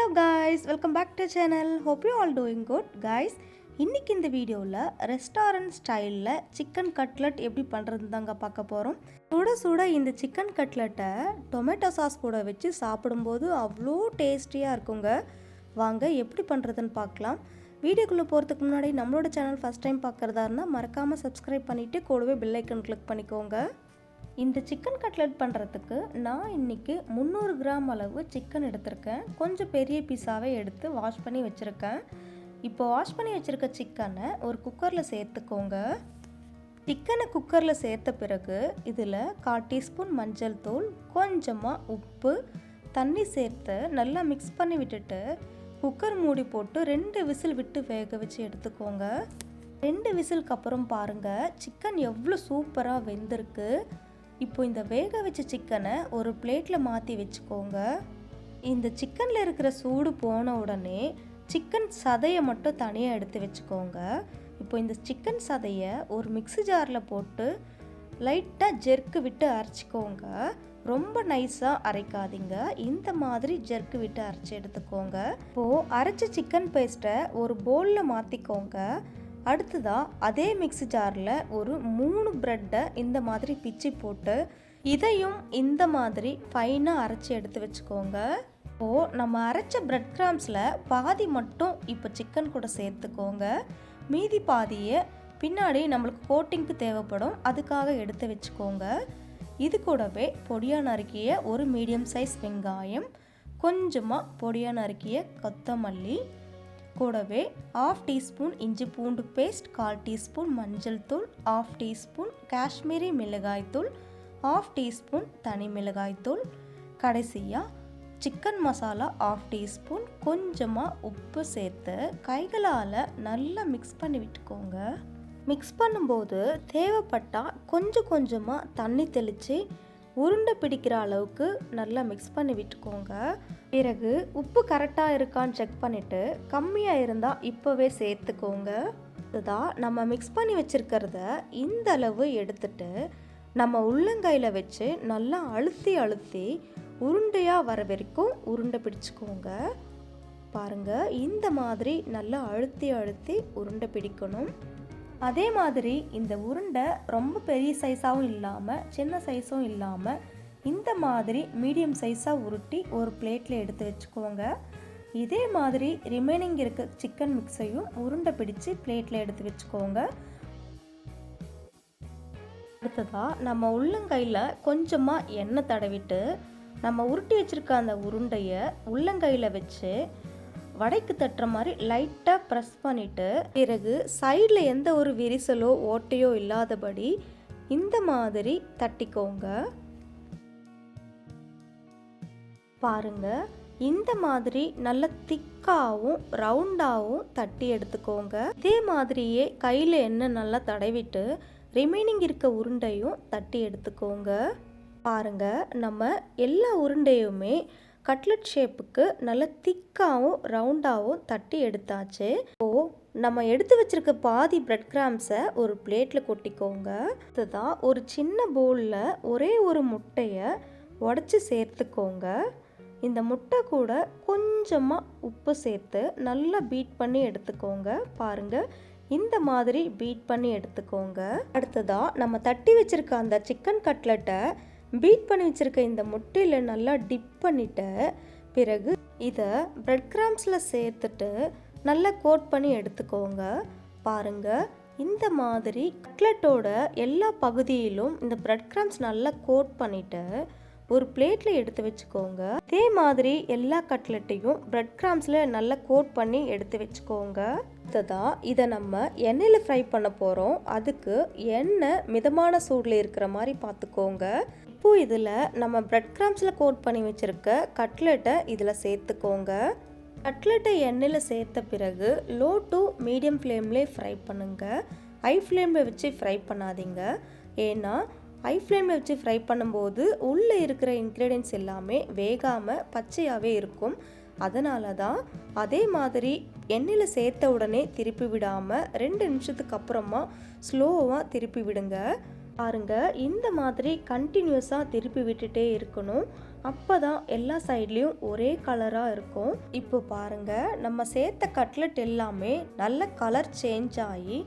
Hello guys, welcome back to channel. Hope you all doing good guys. இன்னைக்கு இந்த வீடியோவில் restaurant ஸ்டைலில் chicken cutlet எப்படி பண்ணுறது தாங்க பார்க்க போகிறோம். சுட சுட இந்த சிக்கன் கட்லட்டை டொமேட்டோ சாஸ் கூட வச்சு சாப்பிடும்போது அவ்வளோ டேஸ்டியாக இருக்குங்க. வாங்க எப்படி பண்ணுறதுன்னு பார்க்கலாம். வீடியோக்குள்ளே போகிறதுக்கு முன்னாடி நம்மளோட சேனல் ஃபஸ்ட் டைம் பார்க்குறதா இருந்தால் மறக்காமல் சப்ஸ்கிரைப் பண்ணிவிட்டு கூடவே பெல் ஐக்கன் கிளிக் பண்ணிக்கோங்க. இந்த சிக்கன் கட்லட் பண்ணுறதுக்கு நான் இன்றைக்கி 300 கிராம் அளவு சிக்கன் எடுத்திருக்கேன். கொஞ்சம் பெரிய பீஸாகவே எடுத்து வாஷ் பண்ணி வச்சுருக்கேன். இப்போ வாஷ் பண்ணி வச்சுருக்க சிக்கனை ஒரு குக்கரில் சேர்த்துக்கோங்க. சிக்கனை குக்கரில் சேர்த்த பிறகு இதில் 1/4 டீஸ்பூன் மஞ்சள் தூள், கொஞ்சமாக உப்பு, தண்ணி சேர்த்து நல்லா மிக்ஸ் பண்ணி விட்டுட்டு குக்கர் மூடி போட்டு 2 விசில் விட்டு வேக வச்சு எடுத்துக்கோங்க. 2 விசிலுக்கு அப்புறம் பாருங்கள் சிக்கன் எவ்வளோ சூப்பராக வெந்திருக்கு. இப்போ இந்த வேக வச்ச சிக்கனை ஒரு பிளேட்டில் மாற்றி வச்சுக்கோங்க. இந்த சிக்கனில் இருக்கிற சூடு போன உடனே சிக்கன் சதையை மட்டும் தனியாக எடுத்து வச்சுக்கோங்க. இப்போ இந்த சிக்கன் சதையை ஒரு மிக்ஸி ஜாரில் போட்டு லைட்டாக ஜெர்க்கு விட்டு அரைச்சிக்கோங்க. ரொம்ப நைஸாக அரைக்காதீங்க, இந்த மாதிரி ஜெர்க்கு விட்டு அரைச்சி எடுத்துக்கோங்க. இப்போது அரைச்ச சிக்கன் பேஸ்ட்டை ஒரு பவுலில் மாற்றிக்கோங்க. அடுத்ததாக அதே மிக்ஸி ஜாரில் ஒரு 3 ப்ரெட்டை இந்த மாதிரி பிச்சு போட்டு இதையும் இந்த மாதிரி ஃபைனாக அரைச்சி எடுத்து வச்சுக்கோங்க. இப்போது நம்ம அரைச்ச ப்ரெட் கிராம்ஸில் பாதி மட்டும் இப்போ சிக்கன் கூட சேர்த்துக்கோங்க. மீதி பாதியை பின்னாடி நம்மளுக்கு கோட்டிங்க்கு தேவைப்படும், அதுக்காக எடுத்து வச்சுக்கோங்க. இது கூடவே பொடியாக நறுக்கிய ஒரு மீடியம் சைஸ் வெங்காயம், கொஞ்சமாக பொடியாக நறுக்கிய கொத்தமல்லி, கூடவே 1/2 டீஸ்பூன் இஞ்சி பூண்டு பேஸ்ட், 1/4 டீஸ்பூன் மஞ்சள் தூள், 1/2 டீஸ்பூன் காஷ்மீரி மிளகாய் தூள், 1/2 டீஸ்பூன் தனி மிளகாய் தூள், கடைசியாக சிக்கன் மசாலா 1/2 டீஸ்பூன், கொஞ்சமாக உப்பு சேர்த்து கைகளால் நல்லா மிக்ஸ் பண்ணி விட்டுக்கோங்க. மிக்ஸ் பண்ணும்போது தேவைப்பட்டால் கொஞ்சம் கொஞ்சமாக தண்ணி தெளித்து உருண்டை பிடிக்கிற அளவுக்கு நல்லா மிக்ஸ் பண்ணி விட்டுக்கோங்க. பிறகு உப்பு கரெக்டாக இருக்கான்னு செக் பண்ணிவிட்டு கம்மியாக இருந்தால் இப்போவே சேர்த்துக்கோங்க. இதுதான் நம்ம மிக்ஸ் பண்ணி வச்சுருக்கிறத இந்த அளவு எடுத்துட்டு நம்ம உள்ளங்கையில் வச்சு நல்லா அழுத்தி அழுத்தி உருண்டையாக வர வரைக்கும் உருண்டை பிடிச்சிக்கோங்க. பாருங்கள், இந்த மாதிரி நல்லா அழுத்தி அழுத்தி உருண்டை பிடிக்கணும். அதே மாதிரி இந்த உருண்டை ரொம்ப பெரிய சைஸாகவும் இல்லாமல் சின்ன சைஸும் இல்லாமல் இந்த மாதிரி மீடியம் சைஸாக உருட்டி ஒரு பிளேட்டில் எடுத்து வச்சுக்கோங்க. இதே மாதிரி ரிமைனிங் இருக்க சிக்கன் மிக்ஸையும் உருண்டை பிடிச்சு பிளேட்டில் எடுத்து வச்சுக்கோங்க. அடுத்ததாக நம்ம உள்ளங்கையில் கொஞ்சமாக எண்ணெய் தடவிட்டு நம்ம உருட்டி வச்சுருக்க அந்த உருண்டையை உள்ளங்கையில் வச்சு வடைக்கு தட்டுற மாதிரி லைட்டாக ப்ரெஸ் பண்ணிவிட்டு பிறகு சைடில் எந்த ஒரு விரிசலோ ஓட்டையோ இல்லாதபடி இந்த மாதிரி தட்டிக்கோங்க. பாருங்க, இந்த மாதிரி நல்ல திக்காகவும் ரவுண்டாகவும் தட்டி எடுத்துக்கோங்க. இதே மாதிரியே கையில் எண்ணெய் நல்லா தடவிட்டு ரிமைனிங் இருக்க உருண்டையும் தட்டி எடுத்துக்கோங்க. பாருங்க, நம்ம எல்லா உருண்டையுமே கட்லட் ஷேப்புக்கு நல்ல திக்காகவும் ரவுண்டாகவும் தட்டி எடுத்தாச்சு. இப்போது நம்ம எடுத்து வச்சிருக்க பாதி பிரெட் கிராம்ஸை ஒரு பிளேட்டில் கொட்டிக்கோங்க. இதுதான் ஒரு சின்ன பவுலில் ஒரே ஒரு முட்டையை உடச்சி சேர்த்துக்கோங்க. இந்த முட்டை கூட கொஞ்சமாக உப்பு சேர்த்து நல்லா பீட் பண்ணி எடுத்துக்கோங்க. பாருங்கள், இந்த மாதிரி பீட் பண்ணி எடுத்துக்கோங்க. அடுத்ததாக நம்ம தட்டி வச்சிருக்க அந்த சிக்கன் கட்லட்டை பீட் பண்ணி வச்சுருக்க இந்த முட்டையில் நல்லா டிப் பண்ணிவிட்டு பிறகு இதை பிரெட் கிராம்ஸில் சேர்த்துட்டு நல்லா கோட் பண்ணி எடுத்துக்கோங்க. பாருங்கள், இந்த மாதிரி கட்லட்டோட எல்லா பகுதியிலும் இந்த பிரெட் கிராம்ஸ் நல்லா கோட் பண்ணிவிட்டு ஒரு பிளேட்டில் எடுத்து வச்சுக்கோங்க. இதே மாதிரி எல்லா கட்லட்டையும் பிரெட் கிராம்ஸில் நல்லா கோட் பண்ணி எடுத்து வச்சுக்கோங்க. அடுத்ததான் இதை நம்ம எண்ணெயில் ஃப்ரை பண்ண போகிறோம். அதுக்கு எண்ணெய் மிதமான சூடில் இருக்கிற மாதிரி பார்த்துக்கோங்க. இப்போ இதில் நம்ம பிரெட் கிராம்ஸில் கோட் பண்ணி வச்சுருக்க கட்லெட்டை இதில் சேர்த்துக்கோங்க. கட்லெட்டை எண்ணெயில் சேர்த்த பிறகு லோ டு மீடியம் ஃப்ளேம்லேயே ஃப்ரை பண்ணுங்கள். ஹை ஃப்ளேமில் வச்சு ஃப்ரை பண்ணாதீங்க. ஏன்னா ஹை ஃப்ளேமில் வச்சு ஃப்ரை பண்ணும்போது உள்ளே இருக்கிற இன்க்ரீடியன்ட்ஸ் எல்லாமே வேகாமல் பச்சையாகவே இருக்கும். அதனால தான் அதே மாதிரி எண்ணெயில் சேர்த்த உடனே திருப்பி விடாமல் 2 நிமிஷத்துக்கு அப்புறமா ஸ்லோவாக திருப்பி விடுங்க. பாருங்க, இந்த மாதிரி கண்டினியூஸாக திருப்பி விட்டுட்டே இருக்கணும். அப்போ தான் எல்லா சைட்லேயும் ஒரே கலராக இருக்கும். இப்போ பாருங்கள், நம்ம சேர்த்த கட்லெட் எல்லாமே நல்ல கலர் சேஞ்ச் ஆகி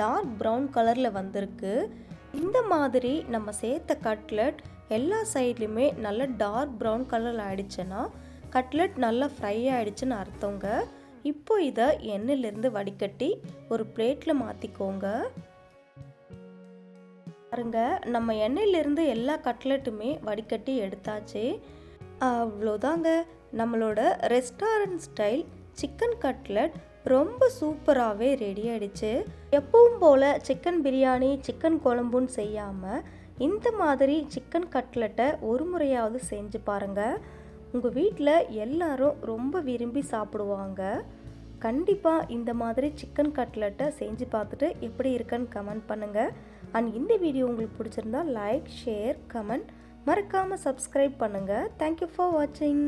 டார்க் ப்ரௌன் கலரில் வந்திருக்கு. இந்த மாதிரி நம்ம சேர்த்த கட்லெட் எல்லா சைட்லேயுமே நல்ல டார்க் ப்ரௌன் கலர் ஆயிடுச்சுன்னா கட்லெட் நல்லா ஃப்ரை ஆயிடுச்சுன்னு அர்த்தங்க. இப்போ இதை எண்ணெயிலேருந்து வடிகட்டி ஒரு பிளேட்டில் மாற்றிக்கோங்க. பாருங்க, நம்ம எண்ணெயிலேருந்து எல்லா கட்லெட்டுமே வடிகட்டி எடுத்தாச்சு. அவ்வளோதாங்க, நம்மளோட ரெஸ்டாரண்ட் ஸ்டைல் சிக்கன் கட்லெட் ரொம்ப சூப்பராகவே ரெடி ஆகிடுச்சு. எப்பவும் போல் சிக்கன் பிரியாணி சிக்கன் குழம்புன்னு செய்யாமல் இந்த மாதிரி சிக்கன் கட்லெட்டை ஒரு முறையாவது செஞ்சு பாருங்கள். உங்கள் வீட்டில் எல்லாரும் ரொம்ப விரும்பி சாப்பிடுவாங்க. கண்டிப்பாக இந்த மாதிரி சிக்கன் கட்லெட்டை செஞ்சு பார்த்துட்டு எப்படி இருக்குன்னு கமெண்ட் பண்ணுங்கள். அண்ட் இந்த வீடியோ உங்களுக்கு பிடிச்சிருந்தா லைக், ஷேர், கமெண்ட், மறக்காமல் சப்ஸ்கிரைப் பண்ணுங்கள். தேங்க்யூ ஃபார் வாட்சிங்.